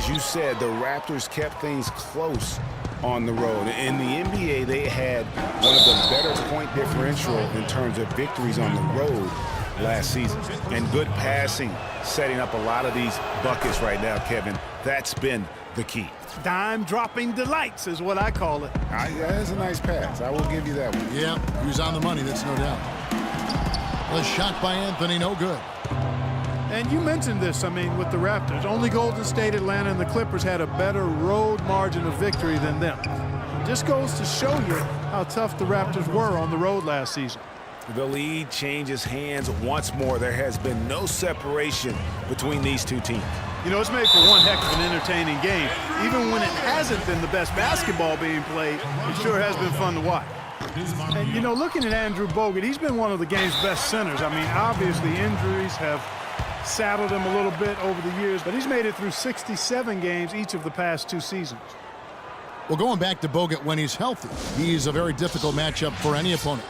as you said, the Raptors kept things close on the road. In the NBA, they had one of the better point differential in terms of victories on the road last season. And good passing, setting up a lot of these buckets right now, Kevin. That's been the key. Dime-dropping delights is what I call it. That's a nice pass. I will give you that one. Yeah, he was on the money, that's no doubt. The shot by Anthony, no good. And you mentioned this, I mean, with the Raptors. Only Golden State, Atlanta, and the Clippers had a better road margin of victory than them. Just goes to show you how tough the Raptors were on the road last season. The lead changes hands once more. There has been no separation between these two teams. You know, it's made for one heck of an entertaining game. Even when it hasn't been the best basketball being played, it sure has been fun to watch. And, you know, looking at Andrew Bogut, he's been one of the game's best centers. I mean, obviously injuries have saddled him a little bit over the years, but he's made it through 67 games each of the past 2 seasons. Well, going back to Bogut when he's healthy, he's a very difficult matchup for any opponent.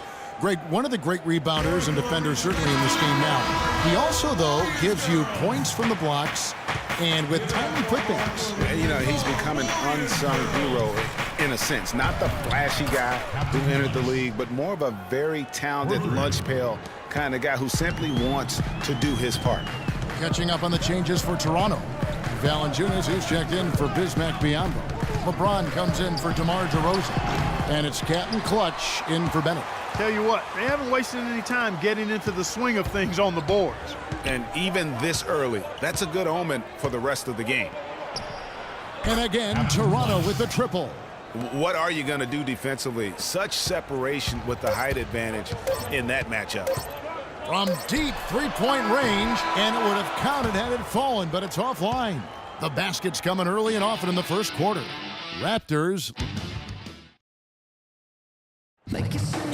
One of the great rebounders and defenders certainly in this game now. He also, though, gives you points from the blocks and with timely putbacks. You know, he's become an unsung hero in a sense. Not the flashy guy who entered the league, but more of a very talented lunch pail kind of guy who simply wants to do his part. Catching up on the changes for Toronto. Valanciunas, who's checked in for Bismack Biyombo. LeBron comes in for DeMar DeRozan. And it's Captain Clutch in for Bennett. Tell you what, they haven't wasted any time getting into the swing of things on the boards. And even this early, that's a good omen for the rest of the game. And again, Toronto with the triple. What are you going to do defensively? Such separation with the height advantage in that matchup. From deep three-point range, and it would have counted had it fallen, but it's offline. The basket's coming early and often in the first quarter. Raptors.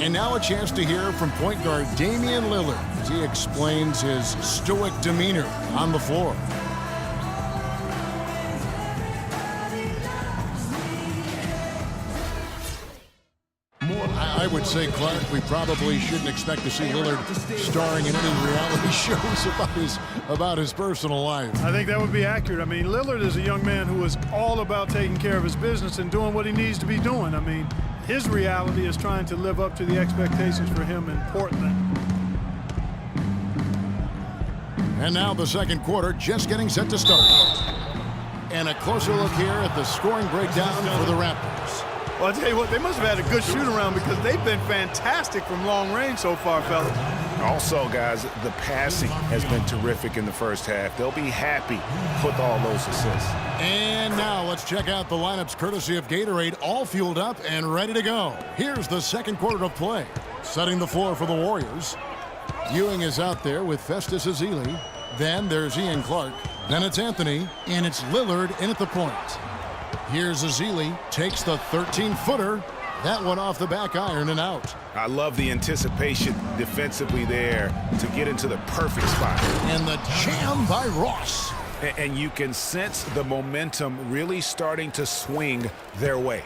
And now a chance to hear from point guard Damian Lillard as he explains his stoic demeanor on the floor. I would say, Clark, we probably shouldn't expect to see Lillard starring in any reality shows about his personal life. I think that would be accurate. I mean, Lillard is a young man who is all about taking care of his business and doing what he needs to be doing. I mean, his reality is trying to live up to the expectations for him in Portland. And now the second quarter just getting set to start. And a closer look here at the scoring breakdown for the Raptors. Well, I'll tell you what, they must have had a good shoot-around because they've been fantastic from long range so far, fellas. Also, guys, the passing has been terrific in the first half. They'll be happy with all those assists. And now let's check out the lineups courtesy of Gatorade, all fueled up and ready to go. Here's the second quarter of play. Setting the floor for the Warriors. Ewing is out there with Festus Ezeli. Then there's Ian Clark. Then it's Anthony. And it's Lillard in at the point. Here's Ezeli, takes the 13-footer. That one off the back iron and out. I love the anticipation defensively there to get into the perfect spot. And the jam by Ross. And you can sense the momentum really starting to swing their way.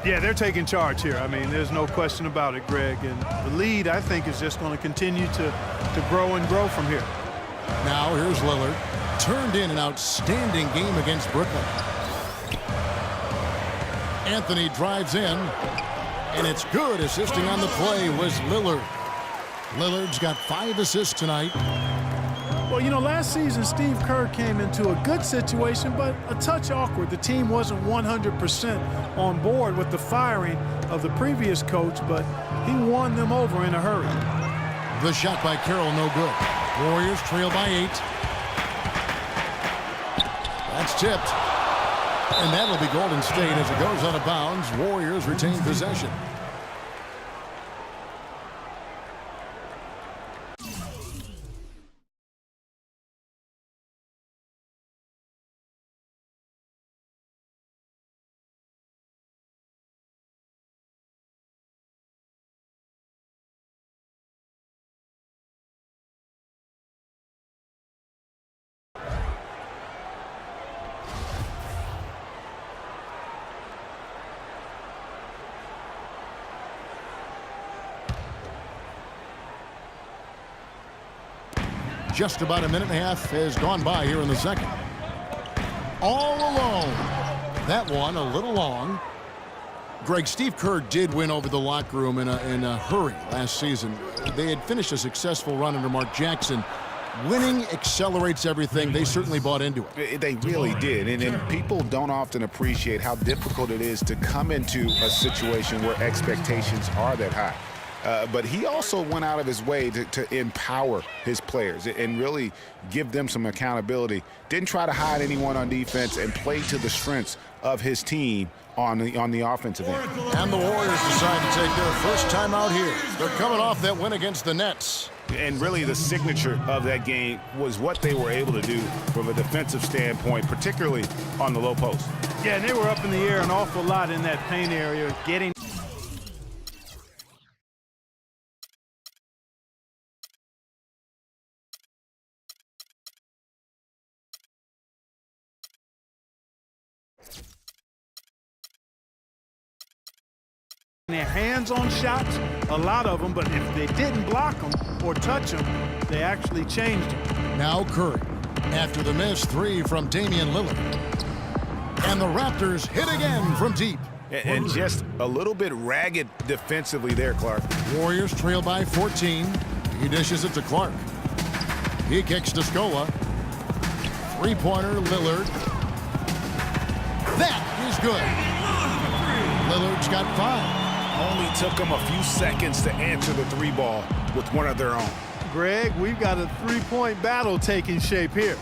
Yeah, they're taking charge here. I mean, there's no question about it, Greg. And the lead, I think, is just going to continue to grow and grow from here. Now here's Lillard. Turned in an outstanding game against Brooklyn. Anthony drives in, and it's good. Assisting on the play was Lillard. Lillard's got 5 assists tonight. Well, you know, last season, Steve Kerr came into a good situation, but a touch awkward. The team wasn't 100% on board with the firing of the previous coach, but he won them over in a hurry. The shot by Carroll, no good. Warriors trail by 8. That's tipped. And that'll be Golden State as it goes out of bounds. Warriors retain possession. Just about a minute and a half has gone by here in the second. All alone. That one a little long. Greg, Steve Kerr did win over the locker room in a hurry last season. They had finished a successful run under Mark Jackson. Winning accelerates everything. They certainly bought into it. They really did. And people don't often appreciate how difficult it is to come into a situation where expectations are that high. But he also went out of his way to empower his players and really give them some accountability. Didn't try to hide anyone on defense and played to the strengths of his team on the offensive end. And the Warriors decide to take their first time out here. They're coming off that win against the Nets. And really the signature of that game was what they were able to do from a defensive standpoint, particularly on the low post. Yeah, and they were up in the air an awful lot in that paint area, getting their hands on shots, a lot of them, but if they didn't block them or touch them, they actually changed them. Now Curry, after the missed 3 from Damian Lillard. And the Raptors hit again from deep. And just a little bit ragged defensively there, Clark. Warriors trail by 14. He dishes it to Clark. He kicks to Scola. 3-pointer, Lillard. That is good. Lillard's got 5. Only took them a few seconds to answer the 3 ball with one of their own. Greg, we've got a 3-point battle taking shape here.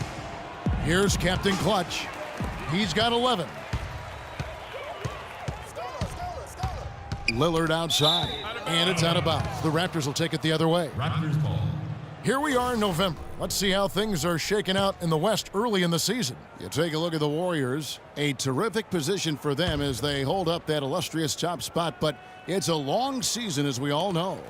Here's Captain Clutch. He's got 11. Lillard outside, and it's out of bounds. The Raptors will take it the other way. Raptors ball. Here we are in November. Let's see how things are shaking out in the West early in the season. You take a look at the Warriors. A terrific position for them as they hold up that illustrious top spot, but it's a long season, as we all know.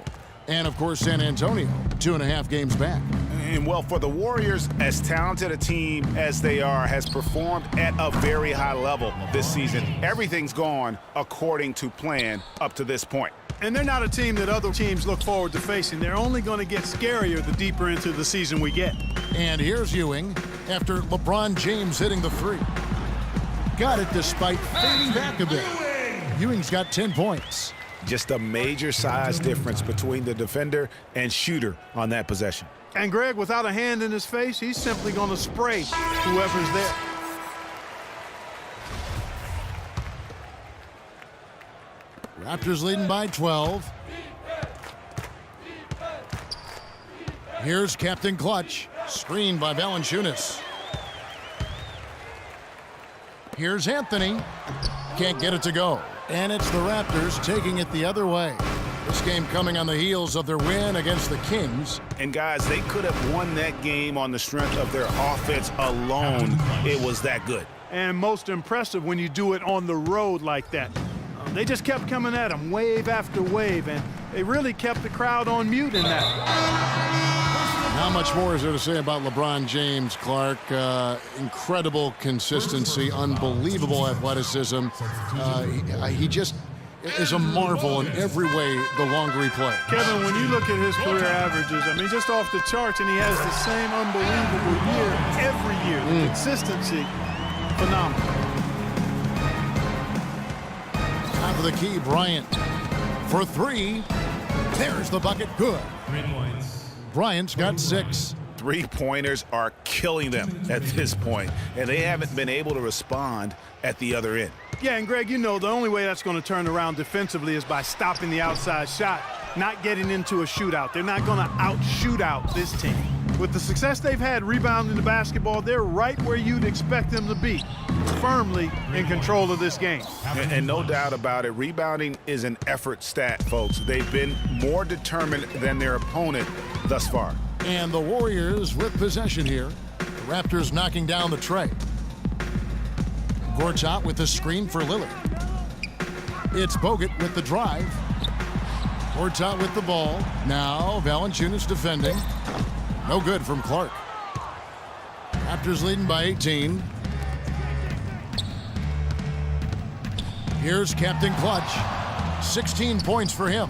And, of course, San Antonio, 2.5 games back. And, well, for the Warriors, as talented a team as they are, has performed at a very high level this season. Everything's gone according to plan up to this point. And they're not a team that other teams look forward to facing. They're only going to get scarier the deeper into the season we get. And here's Ewing after LeBron James hitting the 3. Got it despite fading back a bit. Ewing's got 10 points. Just a major size difference between the defender and shooter on that possession. And Greg, without a hand in his face, he's simply going to spray whoever's there. Raptors leading by 12. Here's Captain Clutch, screened by Valanciunas. Here's Anthony. Can't get it to go. And it's the Raptors taking it the other way. This game coming on the heels of their win against the Kings. And, guys, they could have won that game on the strength of their offense alone. It was that good. And most impressive when you do it on the road like that. They just kept coming at them wave after wave, and they really kept the crowd on mute in that. How much more is there to say about LeBron James, Clark? Incredible consistency, unbelievable athleticism. is a marvel in every way the longer he plays. Kevin, when you look at his career averages, I mean, just off the charts, and he has the same unbelievable year every year. The consistency, phenomenal. Top of the key, Bryant for three. There's the bucket. Good. Bryant's got 6. Three-pointers are killing them at this point, and they haven't been able to respond at the other end. Yeah, and Greg, you know, the only way that's going to turn around defensively is by stopping the outside shot, not getting into a shootout. They're not going to out-shoot out this team. With the success they've had rebounding the basketball, they're right where you'd expect them to be, firmly in control of this game. And no doubt about it, rebounding is an effort stat, folks. They've been more determined than their opponent thus far. And the Warriors with possession here. The Raptors knocking down the tray. Gortat with the screen for Lillard. It's Bogut with the drive. Gortat with the ball. Now Valanciunas defending. No good from Clark. Raptors leading by 18. Here's Captain Clutch. 16 points for him.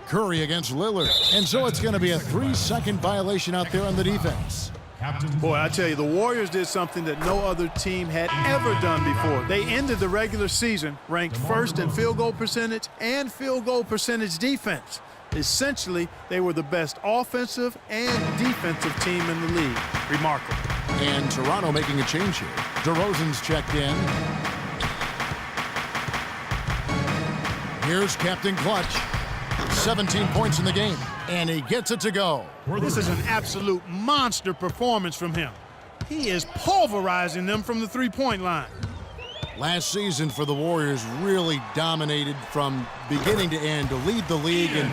Curry against Lillard. And so it's going to be a 3-second violation out there on the defense. Boy, I tell you, the Warriors did something that no other team had ever done before. They ended the regular season ranked first in field goal percentage and field goal percentage defense. Essentially, they were the best offensive and defensive team in the league. Remarkable. And Toronto making a change here. DeRozan's checked in. Here's Captain Clutch. 17 points in the game, and he gets it to go. This is an absolute monster performance from him. He is pulverizing them from the three-point line. Last season for the Warriors really dominated from beginning to end to lead the league in,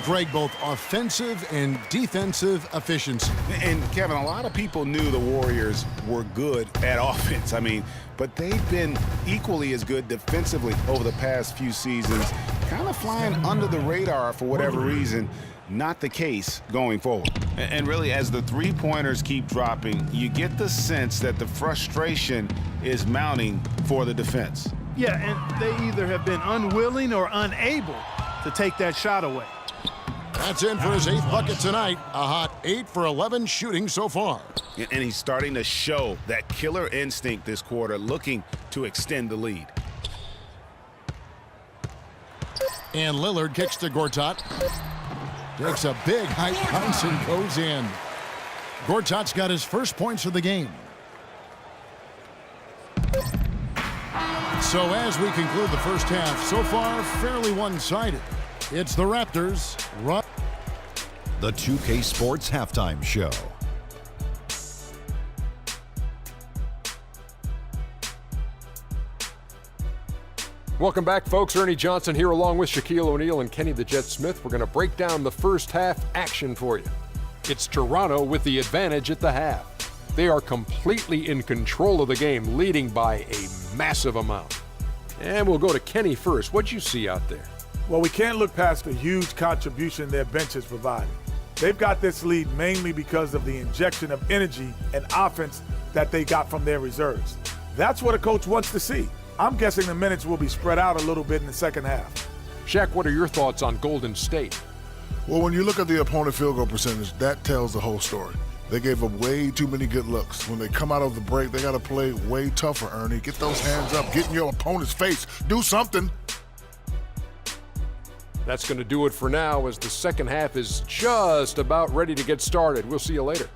Greg, both offensive and defensive efficiency. And Kevin, a lot of people knew the Warriors were good at offense. I mean, but they've been equally as good defensively over the past few seasons, kind of flying under the radar for whatever reason. Not the case going forward. And really, as the three-pointers keep dropping, you get the sense that the frustration is mounting for the defense. Yeah, and they either have been unwilling or unable to take that shot away. That's in for his 8th bucket tonight. A hot 8 for 11 shooting so far. And he's starting to show that killer instinct this quarter, looking to extend the lead. And Lillard kicks to Gortat. Takes a big high bounce and goes in. Gortat's got his first points of the game. So as we conclude the first half, so far fairly one-sided. It's the Raptors. The 2K Sports Halftime Show. Welcome back, folks. Ernie Johnson here along with Shaquille O'Neal and Kenny the Jet Smith. We're going to break down the first half action for you. It's Toronto with the advantage at the half. They are completely in control of the game, leading by a massive amount. And we'll go to Kenny first. What'd you see out there? Well, we can't look past the huge contribution their bench has provided. They've got this lead mainly because of the injection of energy and offense that they got from their reserves. That's what a coach wants to see. I'm guessing the minutes will be spread out a little bit in the second half. Shaq, what are your thoughts on Golden State? Well, when you look at the opponent field goal percentage, that tells the whole story. They gave up way too many good looks. When they come out of the break, they got to play way tougher, Ernie. Get those hands up. Get in your opponent's face. Do something. That's going to do it for now as the second half is just about ready to get started. We'll see you later.